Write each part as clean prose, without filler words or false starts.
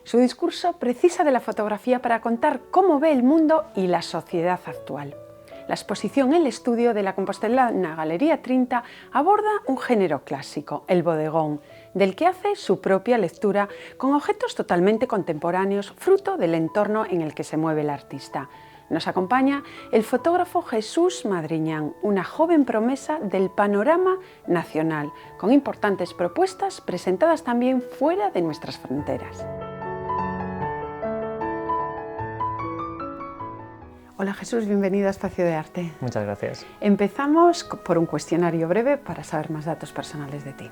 Su discurso precisa de la fotografía para contar cómo ve el mundo y la sociedad actual. La exposición El Estudio de la compostelana Galería Trinta aborda un género clásico, el bodegón, del que hace su propia lectura con objetos totalmente contemporáneos, fruto del entorno en el que se mueve el artista. Nos acompaña el fotógrafo Jesús Madriñán, una joven promesa del panorama nacional, con importantes propuestas presentadas también fuera de nuestras fronteras. Hola Jesús, bienvenido a Espacio de Arte. Muchas gracias. Empezamos por un cuestionario breve para saber más datos personales de ti.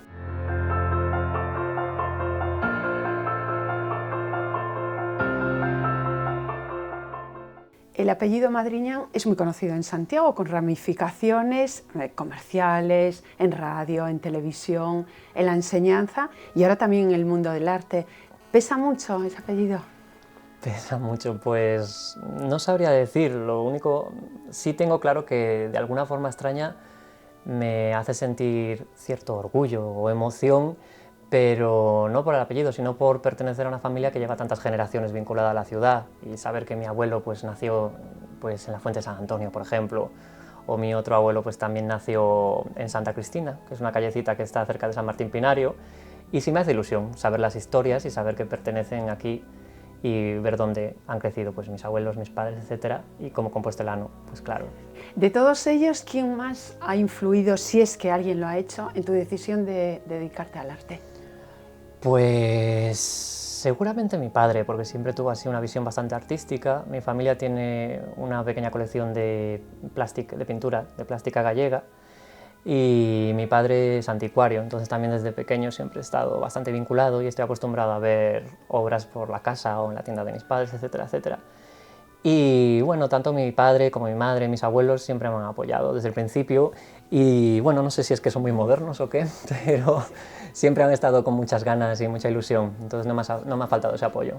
El apellido Madriñán es muy conocido en Santiago, con ramificaciones comerciales, en radio, en televisión, en la enseñanza y ahora también en el mundo del arte. ¿Pesa mucho ese apellido? Pesa mucho, pues no sabría decir, lo único, sí tengo claro que de alguna forma extraña me hace sentir cierto orgullo o emoción, pero no por el apellido, sino por pertenecer a una familia que lleva tantas generaciones vinculada a la ciudad y saber que mi abuelo pues nació pues en la Fuente de San Antonio, por ejemplo, o mi otro abuelo pues también nació en Santa Cristina, que es una callecita que está cerca de San Martín Pinario, y sí me hace ilusión saber las historias y saber que pertenecen aquí y ver dónde han crecido pues mis abuelos, mis padres, etcétera, y como compostelano, pues claro. De todos ellos, ¿quién más ha influido, si es que alguien lo ha hecho, en tu decisión de dedicarte al arte? Pues seguramente mi padre, porque siempre tuvo así una visión bastante artística. Mi familia tiene una pequeña colección de pintura, de plástica gallega, y mi padre es anticuario, entonces también desde pequeño siempre he estado bastante vinculado y estoy acostumbrado a ver obras por la casa o en la tienda de mis padres, etcétera, etcétera. Y bueno, tanto mi padre como mi madre, mis abuelos siempre me han apoyado desde el principio y bueno, no sé si es que son muy modernos o qué, pero siempre han estado con muchas ganas y mucha ilusión, entonces no me ha faltado ese apoyo.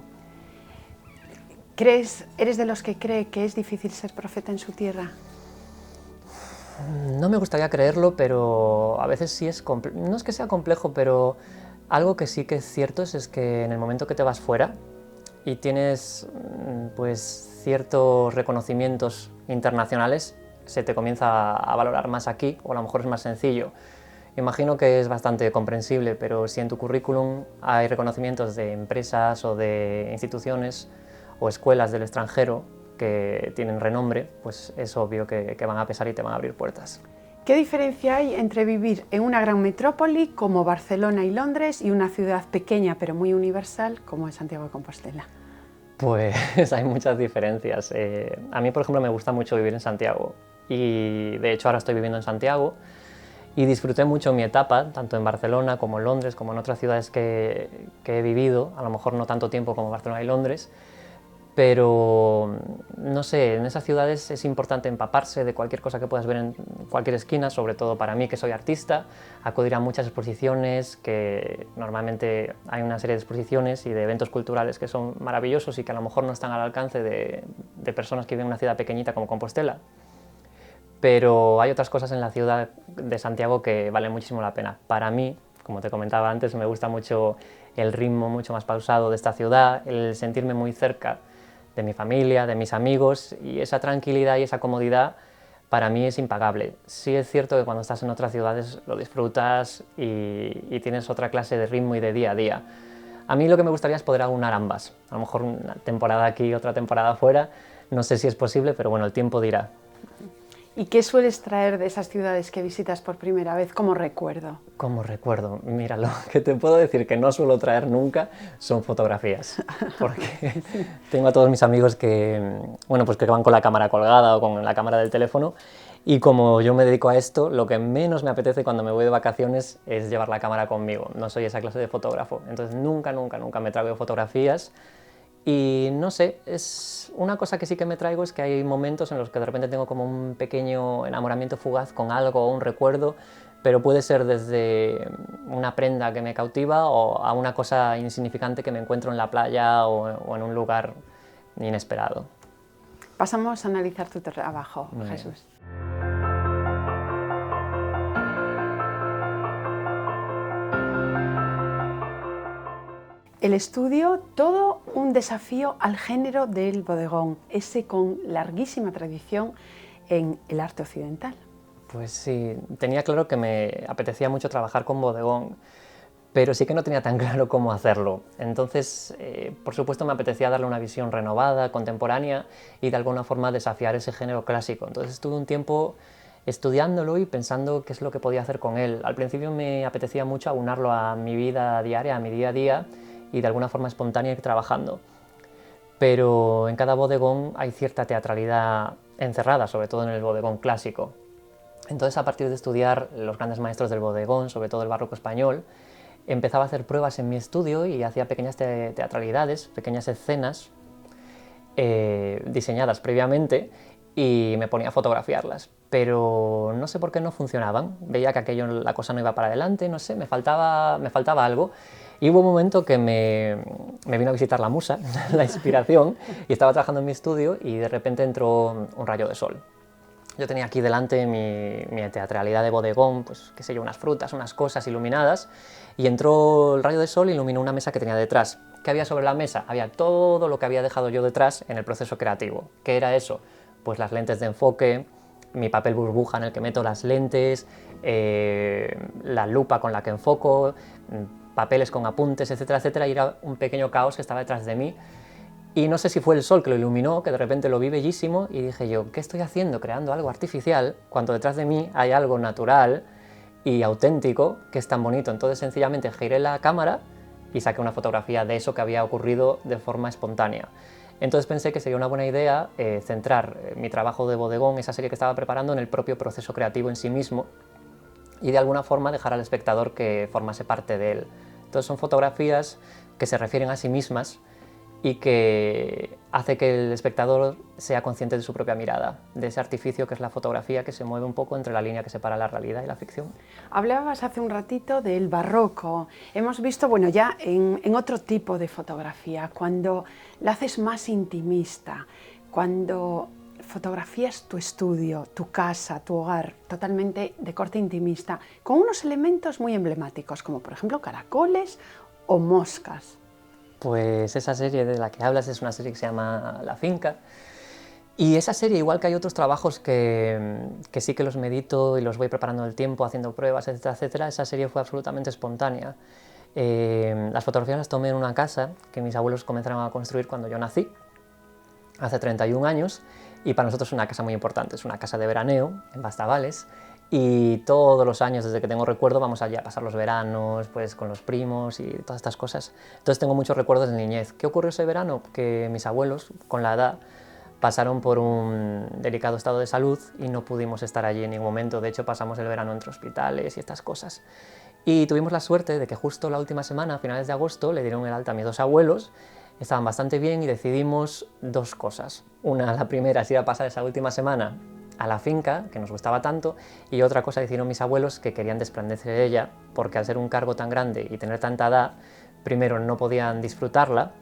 ¿Eres de los que cree que es difícil ser profeta en su tierra? No me gustaría creerlo, pero a veces sí es complejo, no es que sea complejo, pero algo que sí que es cierto es que en el momento que te vas fuera y tienes pues ciertos reconocimientos internacionales, se te comienza a valorar más aquí, o a lo mejor es más sencillo. Imagino que es bastante comprensible, pero si en tu currículum hay reconocimientos de empresas o de instituciones o escuelas del extranjero que tienen renombre, pues es obvio que van a pesar y te van a abrir puertas. ¿Qué diferencia hay entre vivir en una gran metrópoli como Barcelona y Londres y una ciudad pequeña pero muy universal como es Santiago de Compostela? Pues hay muchas diferencias. A mí, por ejemplo, me gusta mucho vivir en Santiago y de hecho ahora estoy viviendo en Santiago y disfruté mucho mi etapa, tanto en Barcelona como en Londres, como en otras ciudades que he vivido, a lo mejor no tanto tiempo como Barcelona y Londres, pero no sé, en esas ciudades es importante empaparse de cualquier cosa que puedas ver en cualquier esquina, sobre todo para mí que soy artista, acudir a muchas exposiciones, que normalmente hay una serie de exposiciones y de eventos culturales que son maravillosos y que a lo mejor no están al alcance de personas que viven en una ciudad pequeñita como Compostela, pero hay otras cosas en la ciudad de Santiago que valen muchísimo la pena. Para mí, como te comentaba antes, me gusta mucho el ritmo mucho más pausado de esta ciudad, el sentirme muy cerca de mi familia, de mis amigos, y esa tranquilidad y esa comodidad para mí es impagable. Sí es cierto que cuando estás en otras ciudades lo disfrutas y tienes otra clase de ritmo y de día a día. A mí lo que me gustaría es poder aunar ambas, a lo mejor una temporada aquí, otra temporada fuera, no sé si es posible, pero bueno, el tiempo dirá. ¿Y qué sueles traer de esas ciudades que visitas por primera vez como recuerdo? Como recuerdo, mira, lo que te puedo decir que no suelo traer nunca son fotografías, porque tengo a todos mis amigos que, bueno, pues que van con la cámara colgada o con la cámara del teléfono, y como yo me dedico a esto, lo que menos me apetece cuando me voy de vacaciones es llevar la cámara conmigo, no soy esa clase de fotógrafo, entonces nunca me traigo fotografías. Y no sé, es una cosa que sí que me traigo es que hay momentos en los que de repente tengo como un pequeño enamoramiento fugaz con algo o un recuerdo, pero puede ser desde una prenda que me cautiva o a una cosa insignificante que me encuentro en la playa o en un lugar inesperado. Pasamos a analizar tu trabajo, Jesús. el estudio, todo un desafío al género del bodegón, ese con larguísima tradición en el arte occidental. Pues sí, tenía claro que me apetecía mucho trabajar con bodegón, pero sí que no tenía tan claro cómo hacerlo. Entonces, por supuesto, me apetecía darle una visión renovada, contemporánea y de alguna forma desafiar ese género clásico. Entonces estuve un tiempo estudiándolo y pensando qué es lo que podía hacer con él. Al principio me apetecía mucho aunarlo a mi vida diaria, a mi día a día y de alguna forma espontánea ir trabajando. Pero en cada bodegón hay cierta teatralidad encerrada, sobre todo en el bodegón clásico. Entonces, a partir de estudiar los grandes maestros del bodegón, sobre todo el barroco español, empezaba a hacer pruebas en mi estudio y hacía pequeñas teatralidades, pequeñas escenas diseñadas previamente y me ponía a fotografiarlas. Pero no sé por qué no funcionaban, veía que la cosa no iba para adelante, no sé, me faltaba algo. Y hubo un momento que me vino a visitar la musa, la inspiración, y estaba trabajando en mi estudio y de repente entró un rayo de sol. Yo tenía aquí delante mi teatralidad de bodegón, pues qué sé yo, unas frutas, unas cosas iluminadas, y entró el rayo de sol y iluminó una mesa que tenía detrás. ¿Qué había sobre la mesa? Había todo lo que había dejado yo detrás en el proceso creativo. ¿Qué era eso? Pues las lentes de enfoque, mi papel burbuja en el que meto las lentes, la lupa con la que enfoco, papeles con apuntes, etcétera, etcétera, y era un pequeño caos que estaba detrás de mí. Y no sé si fue el sol que lo iluminó, que de repente lo vi bellísimo, y dije yo, ¿qué estoy haciendo creando algo artificial cuando detrás de mí hay algo natural y auténtico que es tan bonito? Entonces sencillamente giré la cámara y saqué una fotografía de eso que había ocurrido de forma espontánea. Entonces pensé que sería una buena idea centrar mi trabajo de bodegón, esa serie que estaba preparando, en el propio proceso creativo en sí mismo y de alguna forma dejar al espectador que formase parte de él. Entonces son fotografías que se refieren a sí mismas y que hace que el espectador sea consciente de su propia mirada, de ese artificio que es la fotografía, que se mueve un poco entre la línea que separa la realidad y la ficción. Hablabas hace un ratito del barroco. Hemos visto, bueno, ya en otro tipo de fotografía, cuando la haces más intimista, cuando fotografías tu estudio, tu casa, tu hogar, totalmente de corte intimista, con unos elementos muy emblemáticos, como por ejemplo caracoles o moscas. Pues esa serie de la que hablas es una serie que se llama La Finca. Y esa serie, igual que hay otros trabajos que sí que los medito y los voy preparando en el tiempo, haciendo pruebas, etcétera, etcétera, esa serie fue absolutamente espontánea. Las fotografías las tomé en una casa que mis abuelos comenzaron a construir cuando yo nací, hace 31 años, y para nosotros es una casa muy importante, es una casa de veraneo en Bastavales, y todos los años, desde que tengo recuerdo, vamos allí a pasar los veranos pues, con los primos y todas estas cosas. Entonces tengo muchos recuerdos de niñez. ¿Qué ocurrió ese verano? Que mis abuelos, con la edad, pasaron por un delicado estado de salud y no pudimos estar allí en ningún momento. De hecho, pasamos el verano entre hospitales y estas cosas. Y tuvimos la suerte de que justo la última semana, a finales de agosto, le dieron el alta a mis dos abuelos. Estaban bastante bien y decidimos dos cosas. Una, la primera, es ir a pasar esa última semana a la finca, que nos gustaba tanto, y otra cosa decidieron mis abuelos que querían desprenderse de ella, porque al ser un cargo tan grande y tener tanta edad, primero no podían disfrutarla,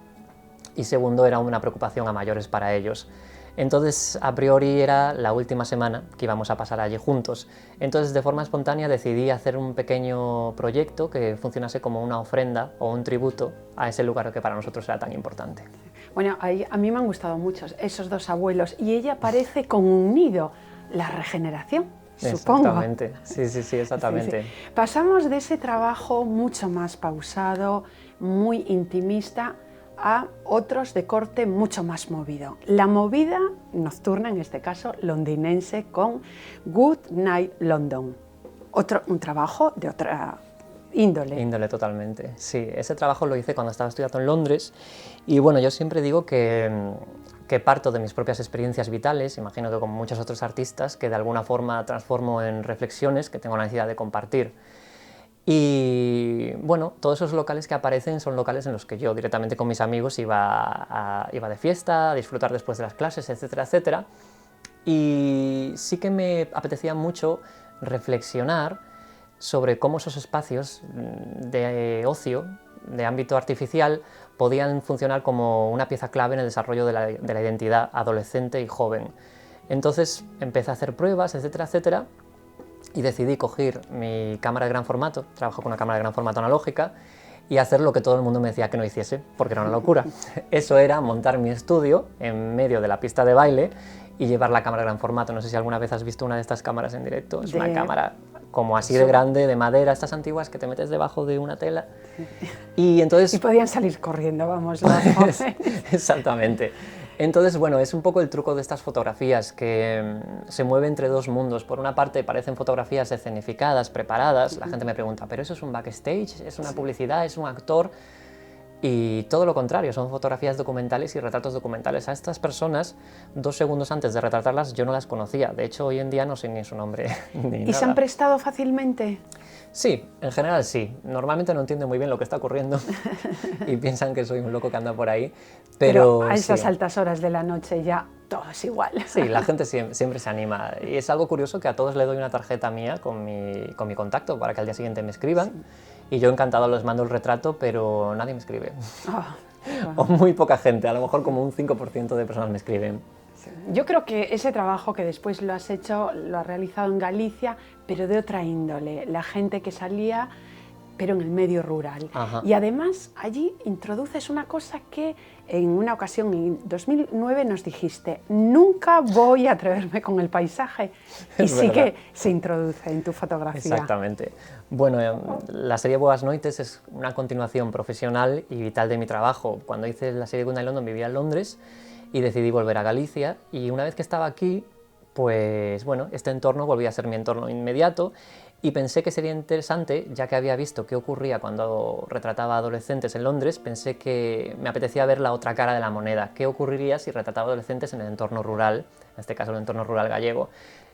y segundo era una preocupación a mayores para ellos. Entonces, a priori era la última semana que íbamos a pasar allí juntos. Entonces, de forma espontánea decidí hacer un pequeño proyecto que funcionase como una ofrenda o un tributo a ese lugar que para nosotros era tan importante. Bueno, a mí me han gustado mucho esos dos abuelos y ella parece con un nido, la regeneración, supongo. Exactamente, sí, exactamente. Sí. Pasamos de ese trabajo mucho más pausado, muy intimista, a otros de corte mucho más movido. La movida nocturna, en este caso londinense, con Good Night London. Un trabajo de otra índole. Índole totalmente, sí. Ese trabajo lo hice cuando estaba estudiando en Londres y bueno, yo siempre digo que parto de mis propias experiencias vitales, imagino que como muchos otros artistas, que de alguna forma transformo en reflexiones que tengo la necesidad de compartir. Y bueno, todos esos locales que aparecen son locales en los que yo directamente con mis amigos iba de fiesta, a disfrutar después de las clases, etcétera, etcétera. Y sí que me apetecía mucho reflexionar sobre cómo esos espacios de ocio, de ámbito artificial, podían funcionar como una pieza clave en el desarrollo de la identidad adolescente y joven. Entonces empecé a hacer pruebas, etcétera, etcétera, y decidí coger mi cámara de gran formato, trabajo con una cámara de gran formato analógica, y hacer lo que todo el mundo me decía que no hiciese, porque era una locura. Eso era montar mi estudio en medio de la pista de baile y llevar la cámara gran formato. No sé si alguna vez has visto una de estas cámaras en directo. Es una cámara como así de grande, de madera, estas antiguas que te metes debajo de una tela. Y entonces... Y podían salir corriendo, vamos. Las Exactamente. Entonces, bueno, es un poco el truco de estas fotografías, que se mueve entre dos mundos. Por una parte parecen fotografías escenificadas, preparadas. La gente me pregunta, ¿pero eso es un backstage? ¿Es una publicidad? ¿Es un actor? Y todo lo contrario, son fotografías documentales y retratos documentales. A estas personas, 2 segundos antes de retratarlas, yo no las conocía. De hecho, hoy en día no sé ni su nombre ni ¿Y nada. se han prestado fácilmente? Sí, en general sí. Normalmente no entienden muy bien lo que está ocurriendo y piensan que soy un loco que anda por ahí. Pero a esas sí, altas horas de la noche ya todo es igual. Sí, la gente siempre se anima. Y es algo curioso que a todos les doy una tarjeta mía con mi contacto para que al día siguiente me escriban. Sí. Y yo encantado les mando el retrato, pero nadie me escribe. O muy poca gente, a lo mejor como un 5% de personas me escriben. Yo creo que ese trabajo que después lo has hecho, lo has realizado en Galicia, pero de otra índole. La gente que salía, pero en el medio rural. Ajá. Y además allí introduces una cosa que en una ocasión, en 2009, nos dijiste: nunca voy a atreverme con el paisaje. Y sí que se introduce en tu fotografía. Exactamente. Bueno, la serie Boas Noites es una continuación profesional y vital de mi trabajo. Cuando hice la serie Good Night London vivía en Londres y decidí volver a Galicia, y una vez que estaba aquí, pues bueno, este entorno volvía a ser mi entorno inmediato y pensé que sería interesante, ya que había visto qué ocurría cuando retrataba a adolescentes en Londres, pensé que me apetecía ver la otra cara de la moneda, qué ocurriría si retrataba adolescentes en el entorno rural, en este caso el entorno rural gallego.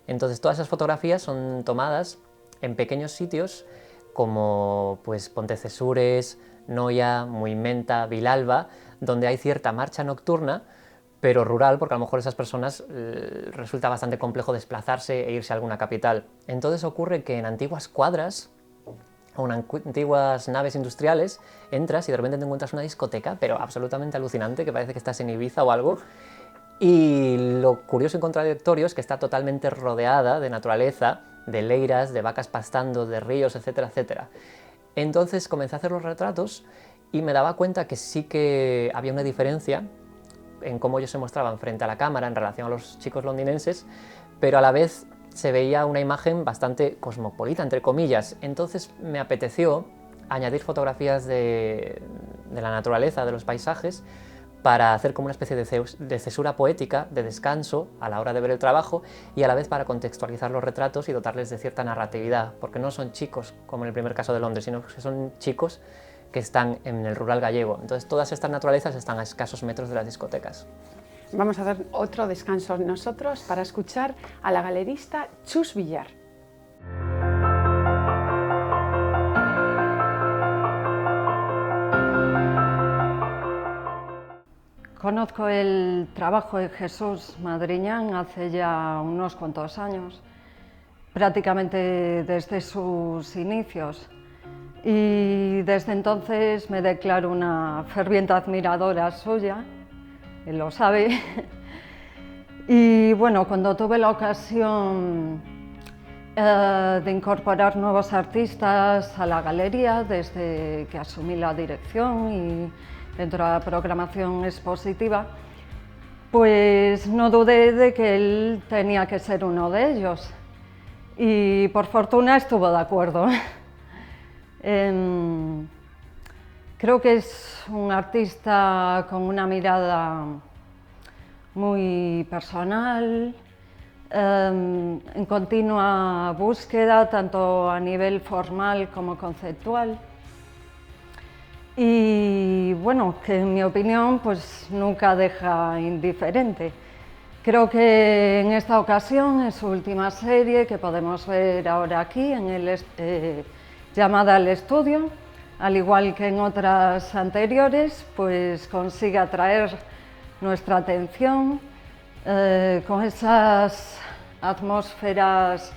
Entonces todas esas fotografías son tomadas en pequeños sitios como pues Pontecesures, Noia, Muimenta, Vilalba, donde hay cierta marcha nocturna, pero rural, porque a lo mejor a esas personas resulta bastante complejo desplazarse e irse a alguna capital. Entonces ocurre que en antiguas cuadras o en antiguas naves industriales entras y de repente te encuentras una discoteca, pero absolutamente alucinante, que parece que estás en Ibiza o algo, y lo curioso y contradictorio es que está totalmente rodeada de naturaleza, de leiras, de vacas pastando, de ríos, etcétera, etcétera. Entonces comencé a hacer los retratos y me daba cuenta que sí que había una diferencia en cómo ellos se mostraban frente a la cámara en relación a los chicos londinenses, pero a la vez se veía una imagen bastante cosmopolita, entre comillas. Entonces me apeteció añadir fotografías de la naturaleza, de los paisajes, para hacer como una especie de cesura poética, de descanso a la hora de ver el trabajo, y a la vez para contextualizar los retratos y dotarles de cierta narratividad, porque no son chicos, como en el primer caso de Londres, sino que son chicos que están en el rural gallego. Entonces todas estas naturalezas están a escasos metros de las discotecas. Vamos a dar otro descanso nosotros para escuchar a la galerista Chus Villar. Conozco el trabajo de Jesús Madriñán hace ya unos cuantos años, prácticamente desde sus inicios. Y desde entonces me declaro una ferviente admiradora suya, él lo sabe. Y bueno, cuando tuve la ocasión de incorporar nuevos artistas a la galería, desde que asumí la dirección y dentro de la programación expositiva, pues no dudé de que él tenía que ser uno de ellos. Y por fortuna estuvo de acuerdo. Creo que es un artista con una mirada muy personal, en continua búsqueda, tanto a nivel formal como conceptual. Y bueno, que en mi opinión pues nunca deja indiferente. Creo que en esta ocasión, en su última serie, que podemos ver ahora aquí, llamada El Estudio, al igual que en otras anteriores, pues consigue atraer nuestra atención con esas atmósferas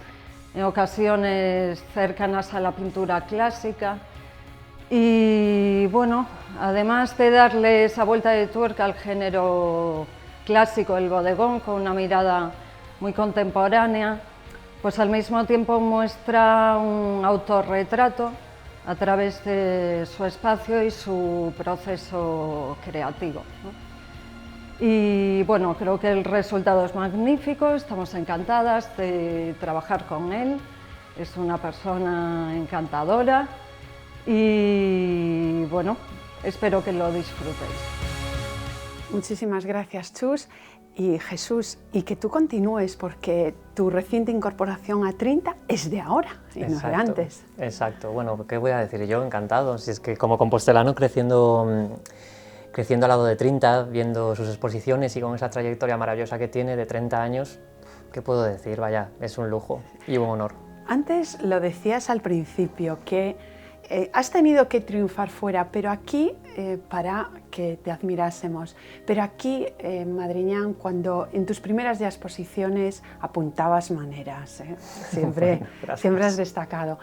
en ocasiones cercanas a la pintura clásica. Y bueno, además de darle esa vuelta de tuerca al género clásico, el bodegón, con una mirada muy contemporánea, pues al mismo tiempo muestra un autorretrato a través de su espacio y su proceso creativo, ¿no? Y bueno, creo que el resultado es magnífico, estamos encantadas de trabajar con él, es una persona encantadora y bueno, espero que lo disfrutéis. Muchísimas gracias, Chus. Y Jesús, y que tú continúes, porque tu reciente incorporación a Trinta es de ahora y no es de antes. Exacto, bueno, ¿qué voy a decir yo? Encantado, si es que como compostelano creciendo al lado de Trinta, viendo sus exposiciones y con esa trayectoria maravillosa que tiene de 30 años, ¿qué puedo decir? Vaya, es un lujo y un honor. Antes lo decías al principio, que has tenido que triunfar fuera, pero aquí, para que te admirásemos, pero aquí, Madriñán, cuando en tus primeras exposiciones apuntabas maneras, siempre, Bueno, siempre has destacado.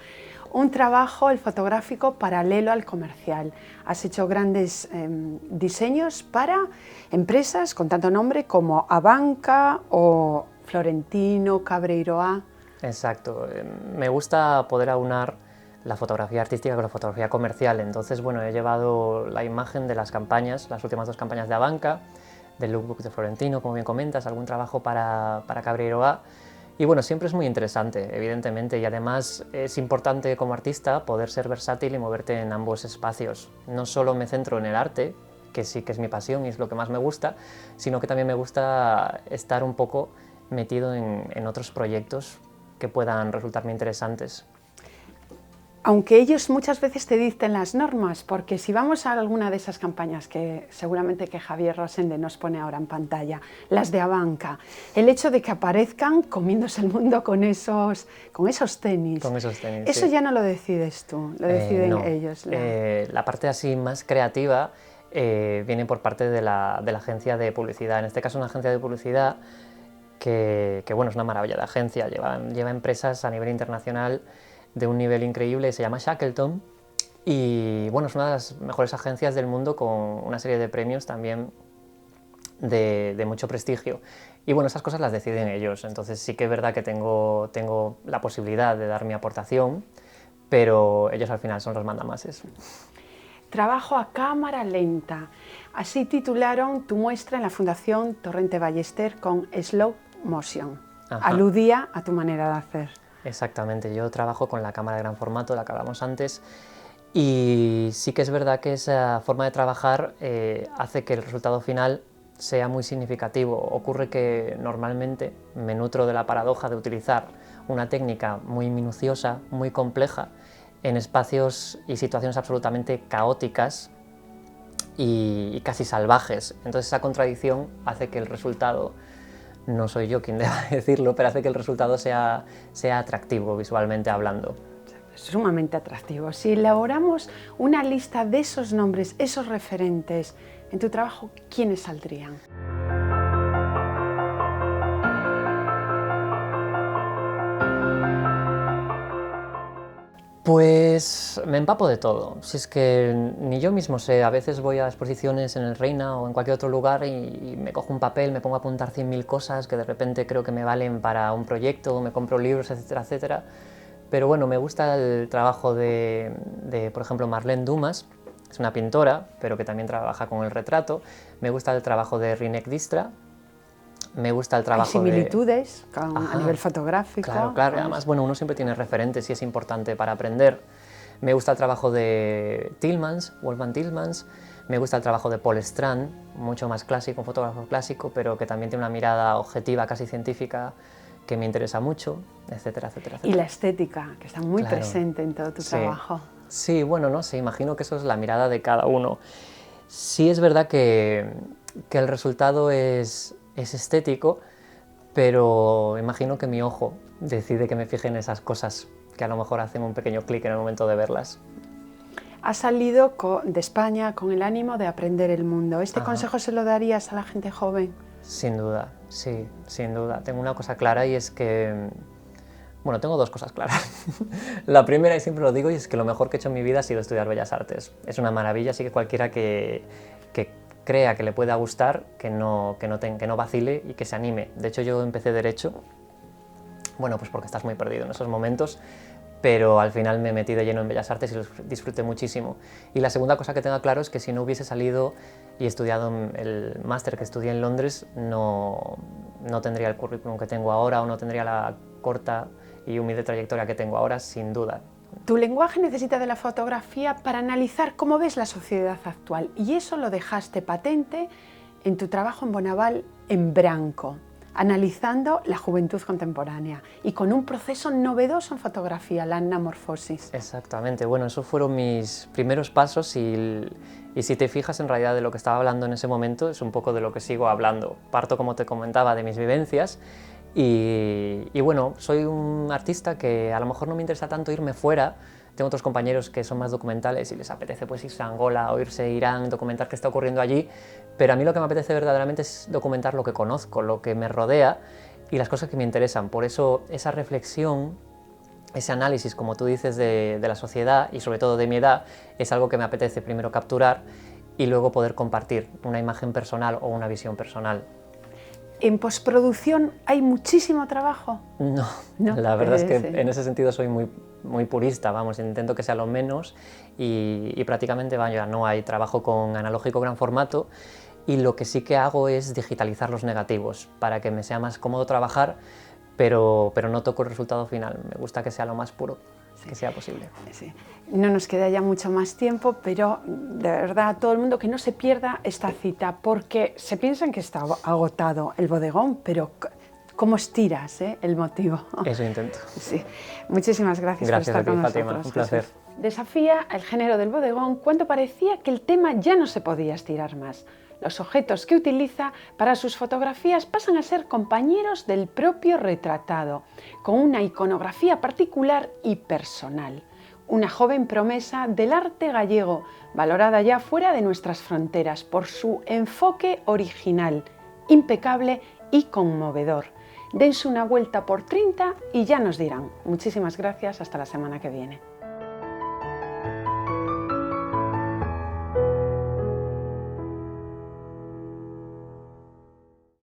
Un trabajo, el fotográfico, paralelo al comercial. Has hecho grandes diseños para empresas con tanto nombre como Abanca o Florentino, Cabreiroa. Exacto, me gusta poder aunar la fotografía artística con la fotografía comercial, entonces bueno, he llevado la imagen de las campañas, las últimas 2 campañas de Abanca, del lookbook de Florentino, como bien comentas, algún trabajo para Cabreiroa, y bueno, siempre es muy interesante, evidentemente, y además es importante como artista poder ser versátil y moverte en ambos espacios. No solo me centro en el arte, que sí que es mi pasión y es lo que más me gusta, sino que también me gusta estar un poco metido en otros proyectos que puedan resultarme interesantes. Aunque ellos muchas veces te dicten las normas, porque si vamos a alguna de esas campañas que seguramente que Javier Rosende nos pone ahora en pantalla, las de Abanca, el hecho de que aparezcan comiéndose el mundo con esos tenis, eso sí. Ya no lo decides tú, lo deciden no. ellos. La parte así más creativa viene por parte de la agencia de publicidad, en este caso una agencia de publicidad que bueno, es una maravilla de agencia, lleva empresas a nivel internacional de un nivel increíble, se llama Shackleton y bueno, es una de las mejores agencias del mundo con una serie de premios también de mucho prestigio. Y bueno, esas cosas las deciden ellos, entonces sí que es verdad que tengo la posibilidad de dar mi aportación, pero ellos al final son los mandamases. Trabajo a cámara lenta, así titularon tu muestra en la Fundación Torrente Ballester con Slow Motion. Ajá. Aludía a tu manera de hacer. Exactamente, yo trabajo con la cámara de gran formato, la que hablamos antes, y sí que es verdad que esa forma de trabajar hace que el resultado final sea muy significativo. Ocurre que normalmente me nutro de la paradoja de utilizar una técnica muy minuciosa, muy compleja, en espacios y situaciones absolutamente caóticas y casi salvajes. Entonces esa contradicción hace que el resultado, no soy yo quien deba decirlo, pero hace que el resultado sea atractivo visualmente hablando. Sumamente atractivo. Si elaboramos una lista de esos nombres, esos referentes en tu trabajo, ¿quiénes saldrían? Pues me empapo de todo, si es que ni yo mismo sé, a veces voy a exposiciones en el Reina o en cualquier otro lugar y me cojo un papel, me pongo a apuntar 100.000 cosas que de repente creo que me valen para un proyecto, me compro libros, etcétera, etcétera. Pero bueno, me gusta el trabajo de por ejemplo, Marlene Dumas, es una pintora, pero que también trabaja con el retrato. Me gusta el trabajo de Rinec Distra. Me gusta el trabajo ¿Hay similitudes a nivel fotográfico? Claro, claro. Además, bueno, uno siempre tiene referentes y es importante para aprender. Me gusta el trabajo de Tillmans, Wolfgang Tillmans. Me gusta el trabajo de Paul Strand, mucho más clásico, un fotógrafo clásico, pero que también tiene una mirada objetiva, casi científica, que me interesa mucho, etcétera, etcétera, etcétera. Y la estética, que está muy presente en todo tu trabajo. Sí, bueno, no sé, imagino que eso es la mirada de cada uno. Sí es verdad que el resultado es estético, pero imagino que mi ojo decide que me fije en esas cosas que a lo mejor hacen un pequeño clic en el momento de verlas. Has salido de España con el ánimo de aprender el mundo. ¿Este consejo se lo darías a la gente joven? Sin duda, sí, sin duda. Tengo una cosa clara y es que... Bueno, tengo 2 cosas claras. La primera, y siempre lo digo, y es que lo mejor que he hecho en mi vida ha sido estudiar Bellas Artes. Es una maravilla, así que cualquiera que crea que le pueda gustar, que no vacile y que se anime. De hecho, yo empecé Derecho, bueno, pues porque estás muy perdido en esos momentos, pero al final me metí de lleno en Bellas Artes y lo disfruté muchísimo. Y la segunda cosa que tengo claro es que si no hubiese salido y estudiado el máster que estudié en Londres, no tendría el currículum que tengo ahora o no tendría la corta y humilde trayectoria que tengo ahora, sin duda. Tu lenguaje necesita de la fotografía para analizar cómo ves la sociedad actual, y eso lo dejaste patente en tu trabajo en Bonaval en Branco, analizando la juventud contemporánea y con un proceso novedoso en fotografía, la anamorfosis. Exactamente, bueno, esos fueron mis primeros pasos y si te fijas, en realidad de lo que estaba hablando en ese momento es un poco de lo que sigo hablando. Parto, como te comentaba, de mis vivencias y bueno, soy un artista que a lo mejor no me interesa tanto irme fuera. Tengo otros compañeros que son más documentales y les apetece pues irse a Angola o irse a Irán, documentar qué está ocurriendo allí, pero a mí lo que me apetece verdaderamente es documentar lo que conozco, lo que me rodea y las cosas que me interesan. Por eso esa reflexión, ese análisis, como tú dices, de la sociedad y sobre todo de mi edad, es algo que me apetece primero capturar y luego poder compartir una imagen personal o una visión personal. ¿En postproducción hay muchísimo trabajo? No, la verdad es que en ese sentido soy muy purista, vamos, intento que sea lo menos y prácticamente vaya, no hay trabajo con analógico gran formato y lo que sí que hago es digitalizar los negativos para que me sea más cómodo trabajar, pero no toco el resultado final, me gusta que sea lo más puro que sea posible. Sí. No nos queda ya mucho más tiempo, pero de verdad a todo el mundo que no se pierda esta cita, porque se piensan que está agotado el bodegón, pero ¿cómo estiras el motivo? Eso intento. Sí. Muchísimas gracias por estar con nosotros. Fátima, un placer. Desafía el género del bodegón cuando parecía que el tema ya no se podía estirar más. Los objetos que utiliza para sus fotografías pasan a ser compañeros del propio retratado, con una iconografía particular y personal. Una joven promesa del arte gallego, valorada ya fuera de nuestras fronteras por su enfoque original, impecable y conmovedor. Dense una vuelta por 30 y ya nos dirán. Muchísimas gracias, hasta la semana que viene.